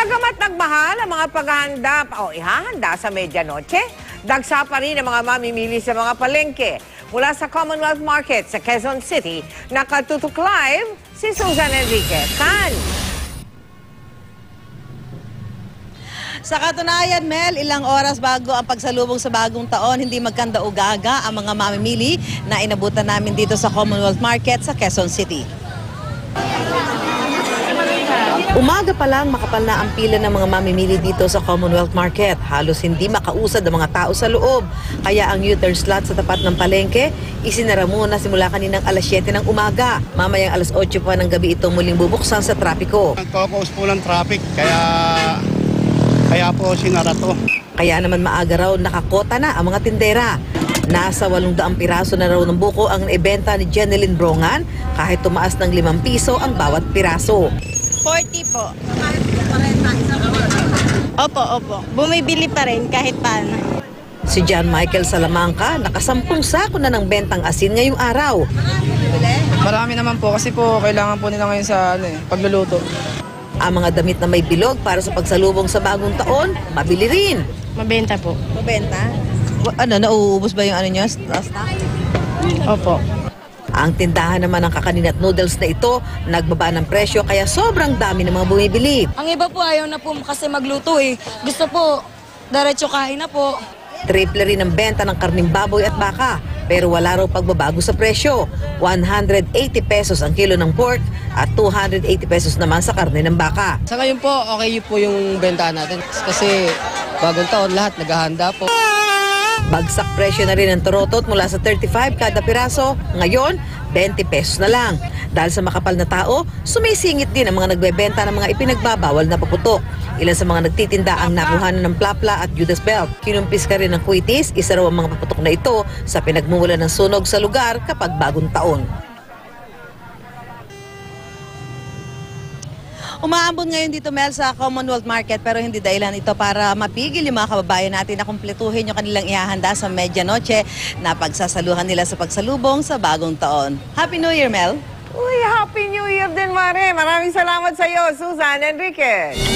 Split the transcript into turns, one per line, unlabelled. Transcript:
Bagamat nagmahal ang mga paghahanda o ihahanda sa medianoche, dagsa pa rin ang mga mamimili sa mga palengke. Mula sa Commonwealth Market sa Quezon City, nakatutok live si Susan Enriquez.
Sa katunayan, Mel, ilang oras bago ang pagsalubong sa bagong taon, hindi magkanda-ugaga ang mga mamimili na inabutan namin dito sa Commonwealth Market sa Quezon City. Umaga pa lang makapal na ang pila ng mga mamimili dito sa Commonwealth Market. Halos hindi makausad ang mga tao sa loob. Kaya ang U-turn slot sa tapat ng palengke, isinara muna simula kaninang alas 7 ng umaga. Mamayang alas 8 pa ng gabi itong muling bubuksan sa trapiko.
Nagkakaus po ng traffic, kaya po sinara to.
Kaya naman maaga raw nakakota na ang mga tindera. Nasa 800 piraso na raw ng buko ang naibenta ni Jeneline Brongan kahit tumaas ng 5 piso ang bawat piraso.
40 po. Opo. Bumibili pa rin kahit paano.
Si John Michael Salamanca, nakasampung sako na ng bentang asin ngayong araw.
Marami naman po kasi po kailangan po nila ngayon sa pagluluto.
Ang mga damit na may bilog para sa pagsalubong sa bagong taon, mabili rin.
Mabenta po.
Mabenta? Nauubos ba yung niyo?
Opo.
Ang tindahan naman ng kakanin at noodles na ito, nagbaba ng presyo kaya sobrang dami ng mga bumibili.
Ang iba po ayaw na po kasi magluto eh. Gusto po, diretso kain na po.
Triple rin ang benta ng karning baboy at baka, pero wala raw pagbabago sa presyo. 180 pesos ang kilo ng pork at 280 pesos naman sa karne ng baka.
Sa ngayon po, okay po yung bentahan natin kasi bagong taon lahat naghahanda po.
Bagsak presyo na rin ang torotot mula sa 35 kada piraso, ngayon 20 pesos na lang. Dahil sa makapal na tao, sumisingit din ang mga nagbebenta ng mga ipinagbabawal na paputok. Ilan sa mga nagtitinda ang nakuhanan ng plapla at Judas belt. Kinumpis ka rin ng kwitis, isa raw ang mga paputok na ito sa pinagmumula ng sunog sa lugar kapag bagong taon. Umaambon ngayon dito, Mel, sa Commonwealth Market pero hindi dahilan ito para mapigil yung mga kababayan natin na kumpletuhin yung kanilang ihahanda sa medianoche na pagsasaluhan nila sa pagsalubong sa bagong taon. Happy New Year, Mel!
Uy, Happy New Year din, Mare. Maraming salamat sa iyo, Susan Enriquez.